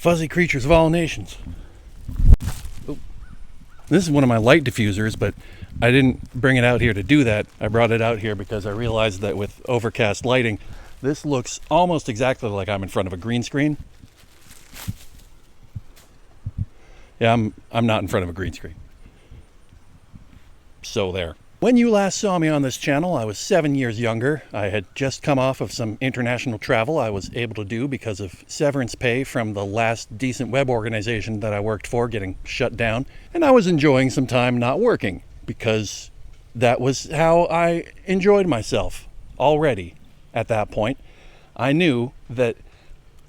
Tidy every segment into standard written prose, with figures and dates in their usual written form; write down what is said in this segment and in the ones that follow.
Fuzzy creatures of all nations. Oh. This is one of my light diffusers, but I didn't bring it out here to do that. I brought it out here because I realized that with overcast lighting, this looks almost exactly like I'm in front of a green screen. Yeah, I'm not in front of a green screen. So there. When you last saw me on this channel, I was 7 years younger. I had just come off of some international travel I was able to do because of severance pay from the last decent web organization that I worked for getting shut down. And I was enjoying some time not working because that was how I enjoyed myself already at that point. I knew that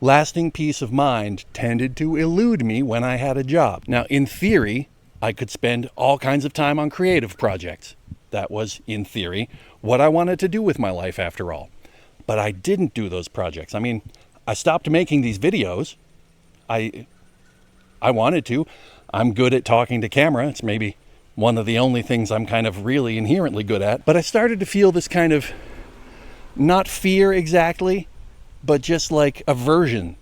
lasting peace of mind tended to elude me when I had a job. Now, in theory, I could spend all kinds of time on creative projects. That was, in theory, what I wanted to do with my life after all. But I didn't do those projects. I mean, I stopped making these videos. I wanted to. I'm good at talking to camera. It's maybe one of the only things I'm kind of really inherently good at. But I started to feel this kind of, not fear exactly, but just like aversion.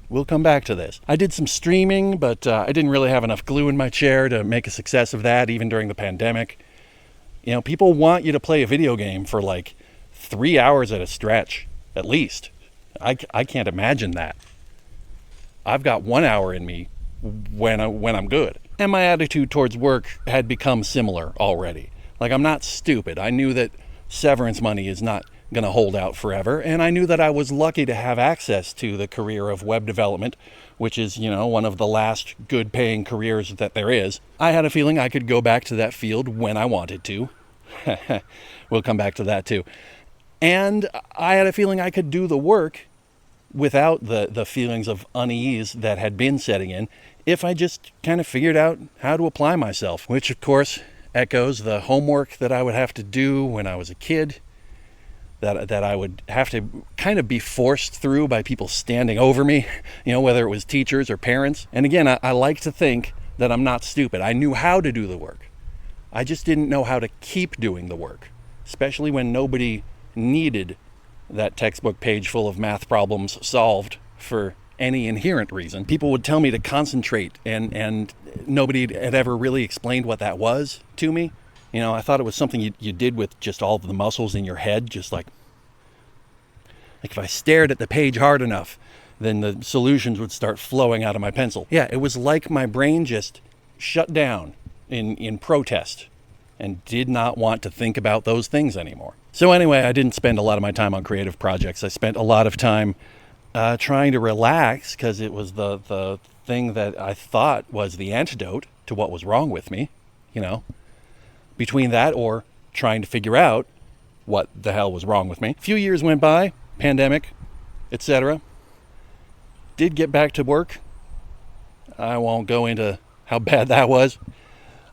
We'll come back to this. I did some streaming, but I didn't really have enough glue in my chair to make a success of that, even during the pandemic. You know, people want you to play a video game for like 3 hours at a stretch, at least. I can't imagine that. I've got 1 hour in me when I'm good. And my attitude towards work had become similar already. Like, I'm not stupid. I knew that severance money is not going to hold out forever, and I knew that I was lucky to have access to the career of web development, which is, you know, one of the last good paying careers that there is. I had a feeling I could go back to that field when I wanted to. We'll come back to that too. And I had a feeling I could do the work without the feelings of unease that had been setting in if I just kind of figured out how to apply myself, which of course echoes the homework that I would have to do when I was a kid, that I would have to kind of be forced through by people standing over me, you know, whether it was teachers or parents. And again, I like to think that I'm not stupid. I knew how to do the work. I just didn't know how to keep doing the work, especially when nobody needed that textbook page full of math problems solved for any inherent reason. People would tell me to concentrate, and nobody had ever really explained what that was to me. You know, I thought it was something you did with just all of the muscles in your head, just like if I stared at the page hard enough, then the solutions would start flowing out of my pencil. Yeah, it was like my brain just shut down in protest and did not want to think about those things anymore. So anyway, I didn't spend a lot of my time on creative projects. I spent a lot of time trying to relax, because it was the thing that I thought was the antidote to what was wrong with me, you know. Between that or trying to figure out what the hell was wrong with me. A few years went by, pandemic, etc. Did get back to work. I won't go into how bad that was.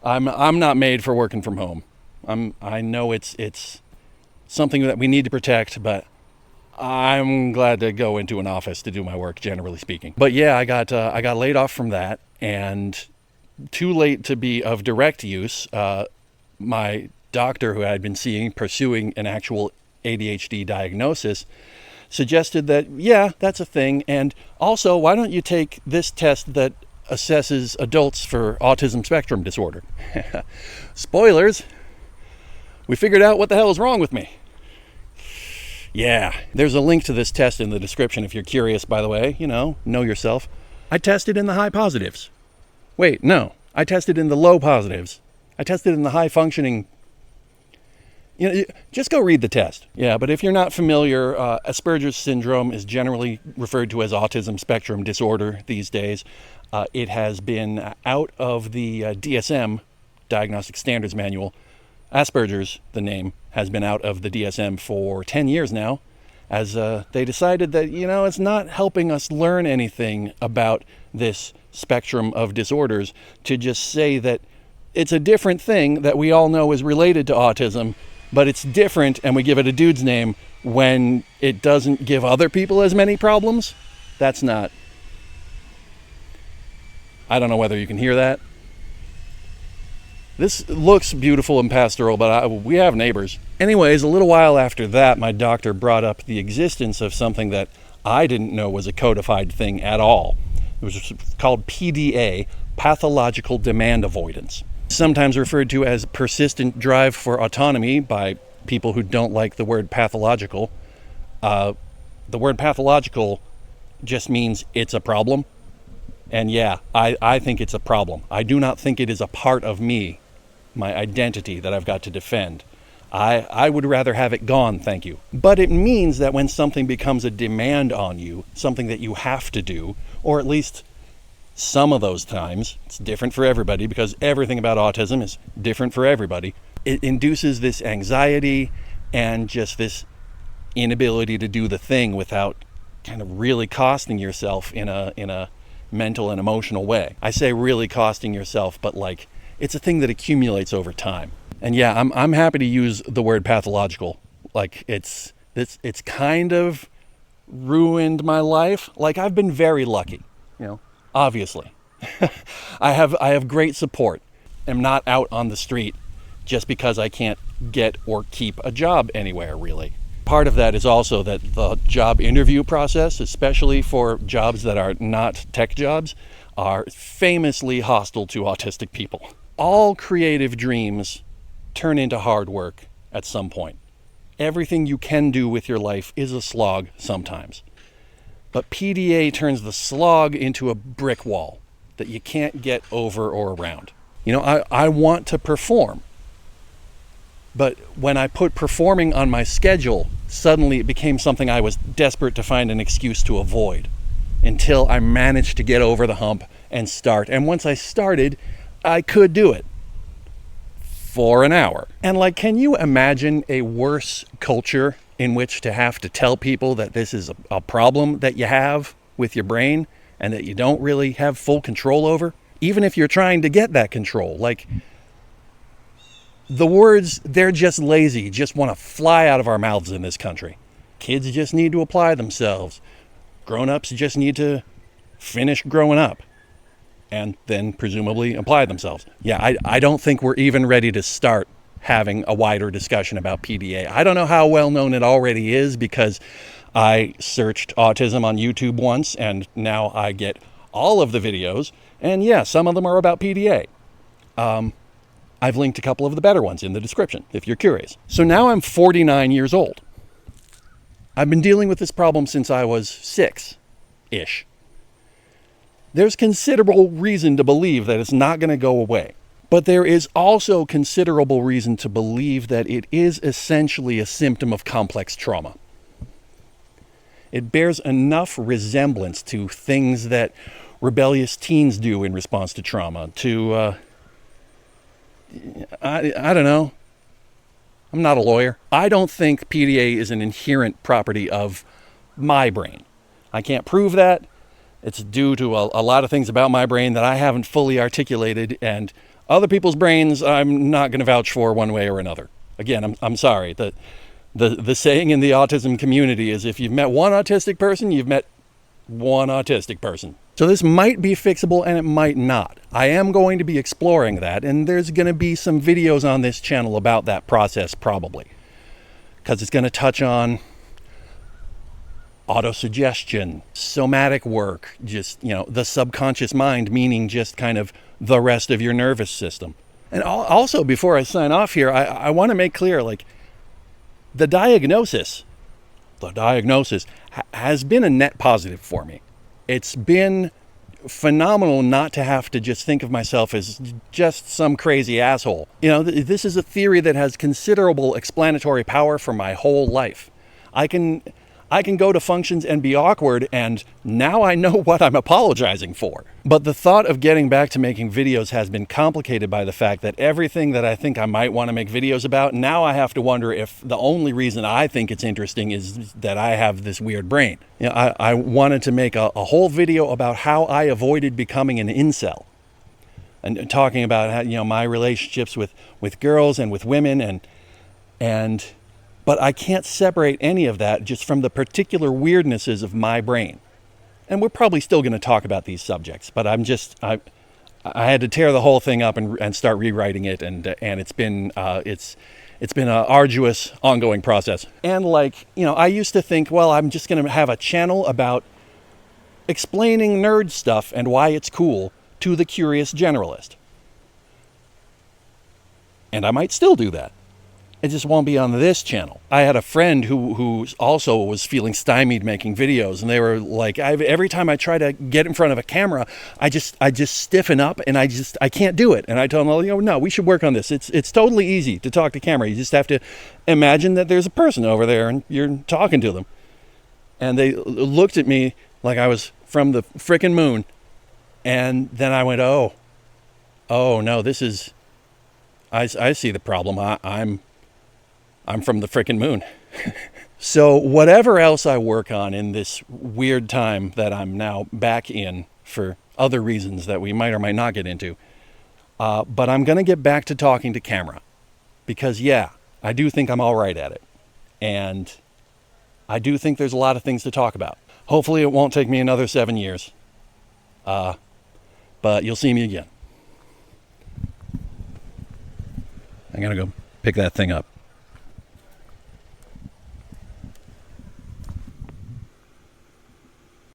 I'm not made for working from home. I know it's something that we need to protect, but I'm glad to go into an office to do my work, generally speaking. But yeah, I got laid off from that, and too late to be of direct use. My doctor, who I had been seeing, pursuing an actual ADHD diagnosis, suggested that, yeah, that's a thing. And also, why don't you take this test that assesses adults for autism spectrum disorder? Spoilers, we figured out what the hell is wrong with me. Yeah, there's a link to this test in the description if you're curious, by the way. You know yourself. I tested in the high positives. Wait, no, I tested in the low positives. I tested in the high functioning. You know, just go read the test. Yeah, but if you're not familiar, Asperger's syndrome is generally referred to as autism spectrum disorder these days. It has been out of the DSM, Diagnostic Standards Manual. Asperger's, the name, has been out of the DSM for 10 years now, as they decided that, you know, it's not helping us learn anything about this spectrum of disorders to just say that it's a different thing that we all know is related to autism, but it's different and we give it a dude's name when it doesn't give other people as many problems. That's not... I don't know whether you can hear that. This looks beautiful and pastoral, but we have neighbors. Anyways, a little while after that, my doctor brought up the existence of something that I didn't know was a codified thing at all. It was called PDA, pathological demand avoidance. Sometimes referred to as persistent drive for autonomy by people who don't like the word pathological. The word pathological just means it's a problem. And yeah, I think it's a problem. I do not think it is a part of me, my identity that I've got to defend. I would rather have it gone, thank you. But it means that when something becomes a demand on you, something that you have to do, or at least some of those times, it's different for everybody because everything about autism is different for everybody. It induces this anxiety and just this inability to do the thing without kind of really costing yourself in a mental and emotional way. I say really costing yourself, but like it's a thing that accumulates over time. And yeah, I'm happy to use the word pathological. Like it's kind of ruined my life. Like I've been very lucky, obviously. I have great support. I'm not out on the street just because I can't get or keep a job anywhere, really. Part of that is also that the job interview process, especially for jobs that are not tech jobs, are famously hostile to autistic people. All creative dreams turn into hard work at some point. Everything you can do with your life is a slog sometimes. But PDA turns the slog into a brick wall that you can't get over or around. I want to perform. But when I put performing on my schedule, suddenly it became something I was desperate to find an excuse to avoid until I managed to get over the hump and start. And once I started, I could do it for an hour. And can you imagine a worse culture in which to have to tell people that this is a problem that you have with your brain and that you don't really have full control over? Even if you're trying to get that control, the words, they're just lazy, just want to fly out of our mouths in this country. Kids just need to apply themselves. Grown-ups just need to finish growing up and then presumably apply themselves. Yeah, I don't think we're even ready to start having a wider discussion about PDA. I don't know how well known it already is because I searched autism on YouTube once and now I get all of the videos. And yeah, some of them are about PDA. I've linked a couple of the better ones in the description, if you're curious. So now I'm 49 years old. I've been dealing with this problem since I was 6-ish. There's considerable reason to believe that it's not going to go away. But there is also considerable reason to believe that it is essentially a symptom of complex trauma. It bears enough resemblance to things that rebellious teens do in response to trauma, to I don't know. I'm not a lawyer. I don't think PDA is an inherent property of my brain. I can't prove that. It's due to a lot of things about my brain that I haven't fully articulated, and other people's brains I'm not going to vouch for one way or another. Again, I'm sorry. The saying in the autism community is if you've met one autistic person, you've met one autistic person. So this might be fixable and it might not. I am going to be exploring that, and there's going to be some videos on this channel about that process probably, because it's going to touch on autosuggestion, somatic work, just, the subconscious mind, meaning just kind of the rest of your nervous system. And also, before I sign off here, I want to make clear, the diagnosis has been a net positive for me. It's been phenomenal not to have to just think of myself as just some crazy asshole. This is a theory that has considerable explanatory power for my whole life. I can go to functions and be awkward, and now I know what I'm apologizing for. But the thought of getting back to making videos has been complicated by the fact that everything that I think I might want to make videos about, now I have to wonder if the only reason I think it's interesting is that I have this weird brain. I wanted to make a whole video about how I avoided becoming an incel, and talking about how, my relationships with girls and with women, but I can't separate any of that just from the particular weirdnesses of my brain. And we're probably still going to talk about these subjects, but I had to tear the whole thing up and start rewriting it, and it's been It's been an arduous, ongoing process. And like, I used to think, well, I'm just going to have a channel about explaining nerd stuff and why it's cool to the curious generalist. And I might still do that. It just won't be on this channel. I had a friend who also was feeling stymied making videos, and they were like, every time I try to get in front of a camera, I just stiffen up, and I can't do it. And I told them, no, we should work on this. It's totally easy to talk to camera. You just have to imagine that there's a person over there, and you're talking to them. And they looked at me like I was from the frickin' moon. And then I went, oh no, this is, I see the problem. I'm from the frickin' moon. So whatever else I work on in this weird time that I'm now back in for other reasons that we might or might not get into, but I'm going to get back to talking to camera because, yeah, I do think I'm all right at it. And I do think there's a lot of things to talk about. Hopefully it won't take me another 7 years. But you'll see me again. I'm going to go pick that thing up.